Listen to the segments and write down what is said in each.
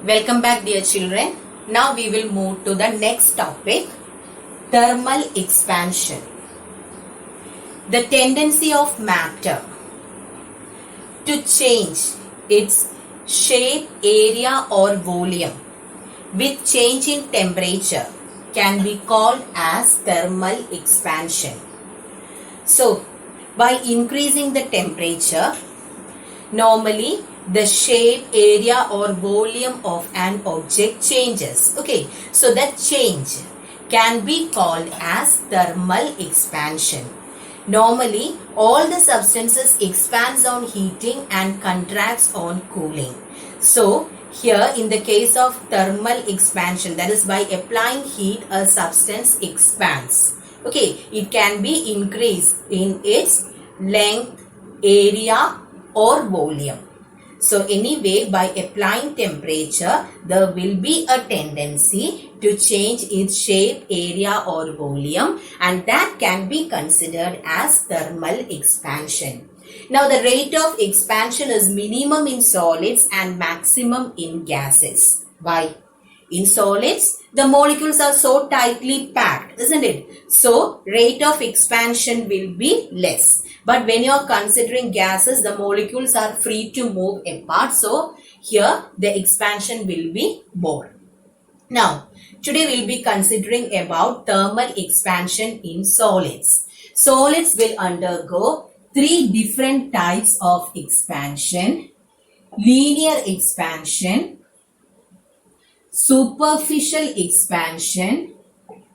Welcome back, dear children. Now we will move to the next topic, thermal expansion. The tendency of matter to change its shape, area or volume with change in temperature can be called as thermal expansion. So, by increasing the temperature, normally the shape, area or volume of an object changes. Okay, so that change can be called as thermal expansion. Normally, all the substances expands on heating and contracts on cooling. So, here in the case of thermal expansion, that is by applying heat, a substance expands. Okay, it can be increased in its length, area or volume. So anyway, by applying temperature, there will be a tendency to change its shape, area or volume, and that can be considered as thermal expansion. Now the rate of expansion is minimum in solids and maximum in gases. Why? In solids, the molecules are so tightly packed, isn't it? So rate of expansion will be less. But when you are considering gases, the molecules are free to move apart. So here the expansion will be more. Now, today we will be considering about thermal expansion in solids. Solids will undergo three different types of expansion: linear expansion, superficial expansion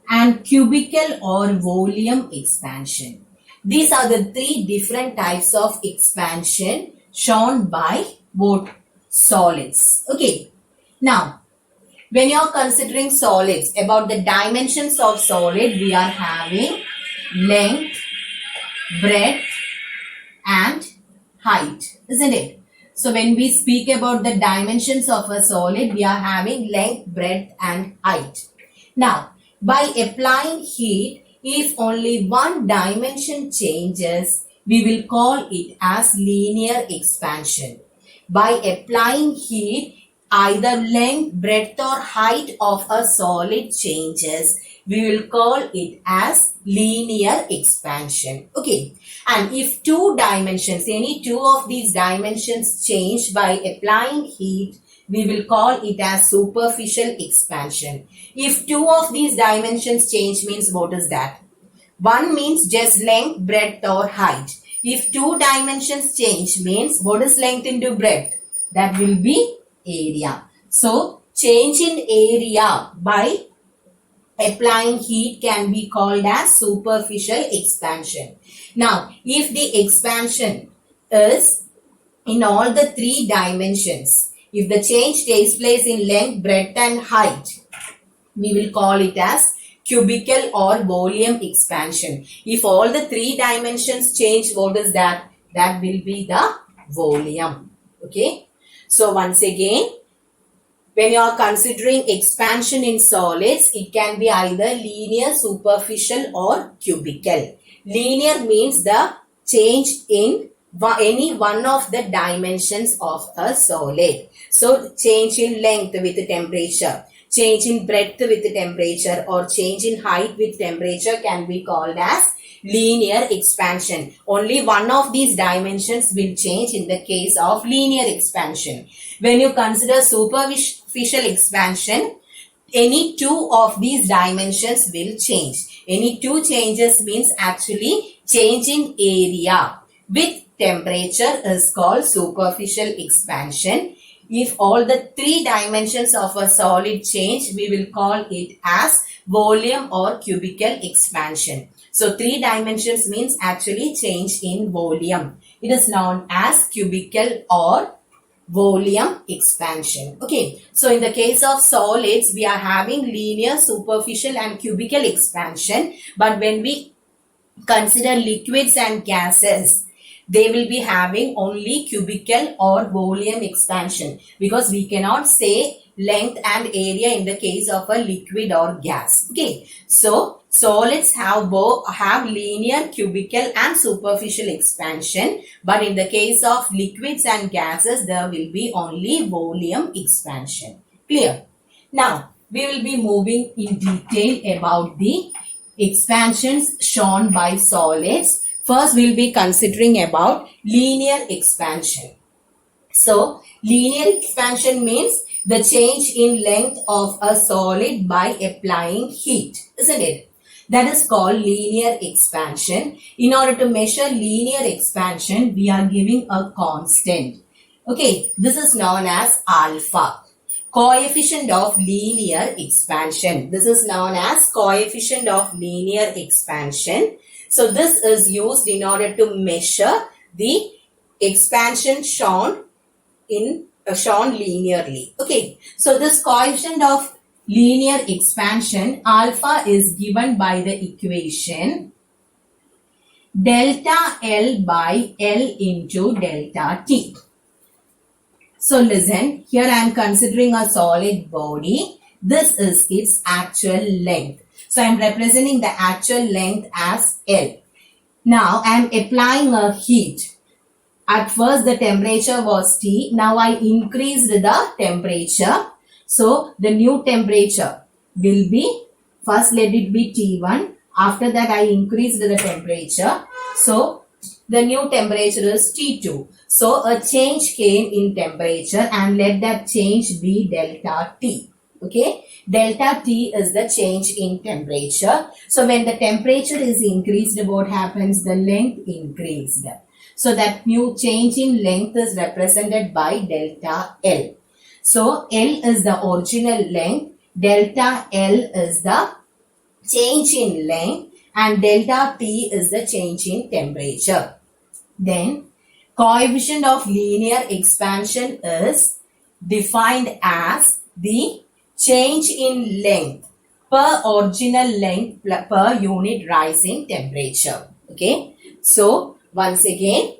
and cubical or volume expansion. These are the three different types of expansion shown by both solids. Okay. Now, when you are considering solids, about the dimensions of solid, we are having length, breadth and height, isn't it? So when we speak about the dimensions of a solid, we are having length, breadth and height. Now, by applying heat, if only one dimension changes, we will call it as linear expansion. By applying heat, either length, breadth or height of a solid changes, we will call it as linear expansion. Okay. And if two dimensions, any two of these dimensions change by applying heat, we will call it as superficial expansion. If two of these dimensions change means what is that? One means just length, breadth or height. If two dimensions change means what is length into breadth? That will be area. So change in area by applying heat can be called as superficial expansion. Now, if the expansion is in all the three dimensions, if the change takes place in length, breadth and height, we will call it as cubical or volume expansion. If all the three dimensions change, what is that? That will be the volume. Okay. So once again, when you are considering expansion in solids, it can be either linear, superficial or cubical. Linear means the change in any one of the dimensions of a solid. So change in length with temperature, change in breadth with temperature or change in height with temperature can be called as linear expansion. Only one of these dimensions will change in the case of linear expansion. When you consider superficial expansion, any two of these dimensions will change. Any two changes means actually change in area with temperature is called superficial expansion. If all the three dimensions of a solid change, we will call it as volume or cubical expansion. So three dimensions means actually change in volume. It is known as cubical or volume expansion. Okay. So in the case of solids, we are having linear, superficial and cubical expansion. But when we consider liquids and gases, they will be having only cubical or volume expansion because we cannot say length and area in the case of a liquid or gas. Okay. So solids have linear, cubical and superficial expansion, but in the case of liquids and gases, there will be only volume expansion. Clear? Now, we will be moving in detail about the expansions shown by solids. First, we will be considering about linear expansion. So, linear expansion means the change in length of a solid by applying heat, isn't it? That is called linear expansion. In order to measure linear expansion, we are giving a constant. Okay, this is known as alpha. Coefficient of linear expansion. This is known as coefficient of linear expansion. So this is used in order to measure the expansion shown linearly. Okay, so this coefficient of linear expansion alpha is given by the equation delta L by L into delta T. So listen, here I am considering a solid body. This is its actual length. So I am representing the actual length as L. Now I am applying a heat. At first the temperature was T. Now I increased the temperature. So the new temperature will be, first let it be T1. After that I increased the temperature. So the new temperature is T2. So a change came in temperature and let that change be delta T. Okay. Delta T is the change in temperature. So when the temperature is increased, what happens? The length increased. So that new change in length is represented by delta L. So L is the original length. Delta L is the change in length and delta T is the change in temperature. Then coefficient of linear expansion is defined as the change in length per original length per unit rise in temperature. Okay. So once again,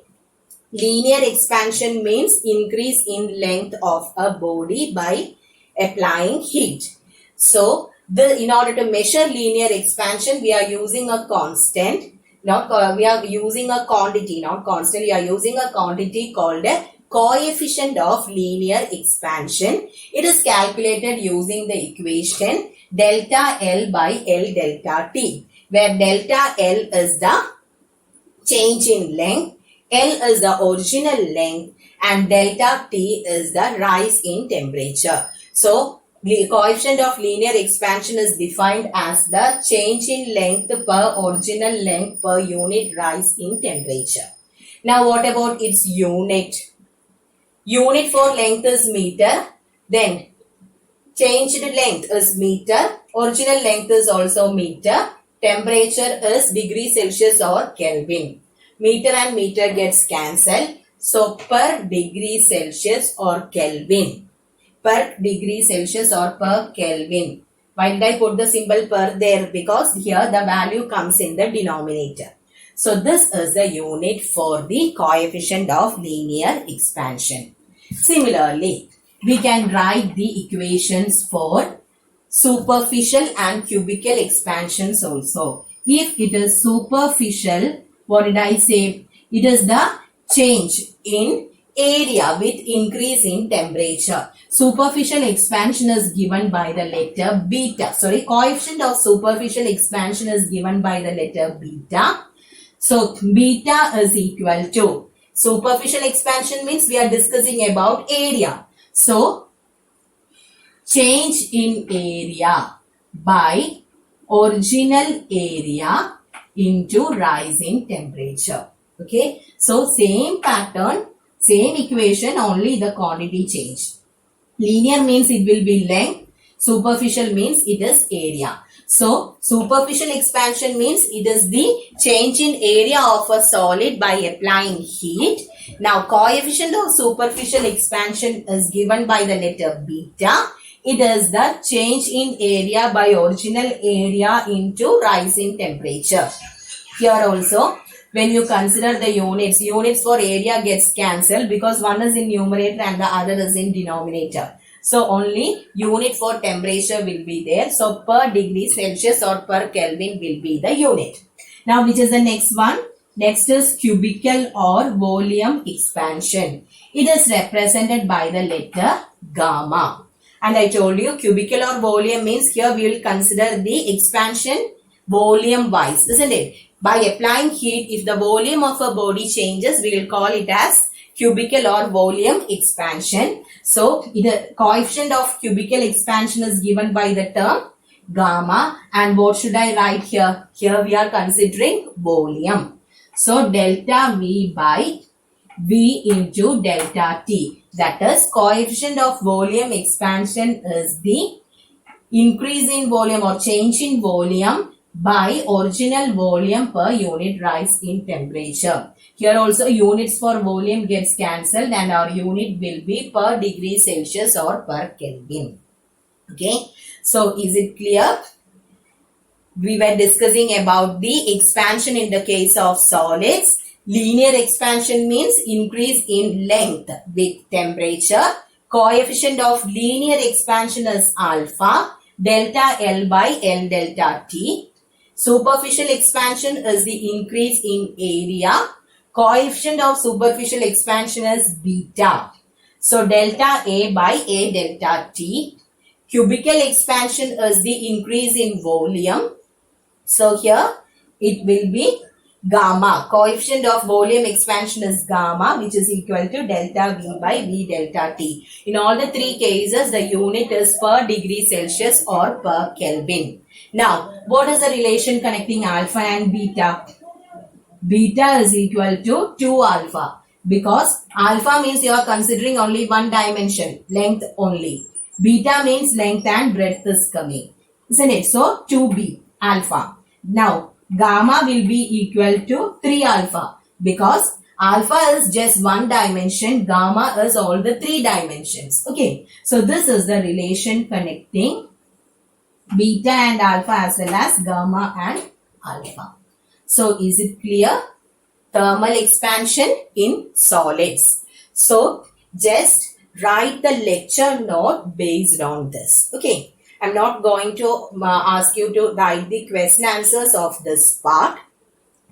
linear expansion means increase in length of a body by applying heat. So in order to measure linear expansion, we are using a constant. We are using a quantity, not constant. We are using a quantity called a coefficient of linear expansion. It is calculated using the equation delta L by L delta T, where delta L is the change in length, L is the original length, and delta T is the rise in temperature. So the coefficient of linear expansion is defined as the change in length per original length per unit rise in temperature. Now what about its unit? Unit for length is meter. Then changed length is meter. Original length is also meter. Temperature is degree Celsius or Kelvin. Meter and meter gets cancelled. So per degree Celsius or Kelvin. Per degree Celsius or per Kelvin. Why did I put the symbol per there? Because here the value comes in the denominator. So this is the unit for the coefficient of linear expansion. Similarly, we can write the equations for superficial and cubical expansions also. If it is superficial, what did I say? It is the change in area with increase in temperature. Superficial expansion is given by the letter beta. Coefficient of superficial expansion is given by the letter beta. So beta is equal to, superficial expansion means we are discussing about area. So change in area by original area into rise in temperature. Okay. So same pattern, same equation, only the quantity change. Linear means it will be length. Superficial means it is area. So superficial expansion means it is the change in area of a solid by applying heat. Now coefficient of superficial expansion is given by the letter beta. It is the change in area by original area into rise in temperature. Here also, when you consider the units for area gets cancelled because one is in numerator and the other is in denominator. So only unit for temperature will be there. So per degree Celsius or per Kelvin will be the unit. Now which is the next one? Next is cubical or volume expansion. It is represented by the letter gamma. And I told you cubical or volume means here we will consider the expansion volume wise, isn't it? By applying heat, if the volume of a body changes, we will call it as cubical or volume expansion. So the coefficient of cubical expansion is given by the term gamma. And what should I write here? Here we are considering volume. So delta V by V into delta T. That is, coefficient of volume expansion is the increase in volume or change in volume by original volume per unit rise in temperature. Here also units for volume gets cancelled and our unit will be per degree Celsius or per Kelvin. Okay. So is it clear? We were discussing about the expansion in the case of solids. Linear expansion means increase in length with temperature. Coefficient of linear expansion is alpha. Delta L by L delta T. Superficial expansion is the increase in area. Coefficient of superficial expansion is beta. So delta A by A delta T. Cubical expansion is the increase in volume. So here it will be gamma. Coefficient of volume expansion is gamma, which is equal to delta V by V delta T. In all the three cases, the unit is per degree Celsius or per Kelvin. Now, what is the relation connecting alpha and beta? Beta is equal to 2 alpha, because alpha means you are considering only one dimension, length only. Beta means length and breadth is coming, isn't it? So 2b alpha. Now gamma will be equal to 3 alpha, because alpha is just one dimension, gamma is all the three dimensions. Okay, so this is the relation connecting beta and alpha as well as gamma and alpha. So is it clear? Thermal expansion in solids. So just write the lecture note based on this. Okay. I'm not going to ask you to write the question answers of this part.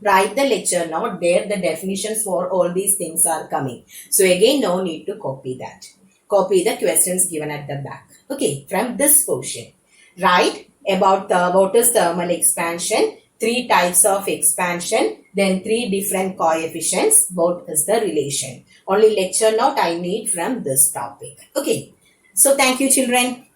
Write the lecture note. There the definitions for all these things are coming. So again, no need to copy that. Copy the questions given at the back. Okay. From this portion. Write about what is thermal expansion, 3 types of expansion, then 3 different coefficients, what is the relation. Only lecture note I need from this topic. Okay. So thank you children.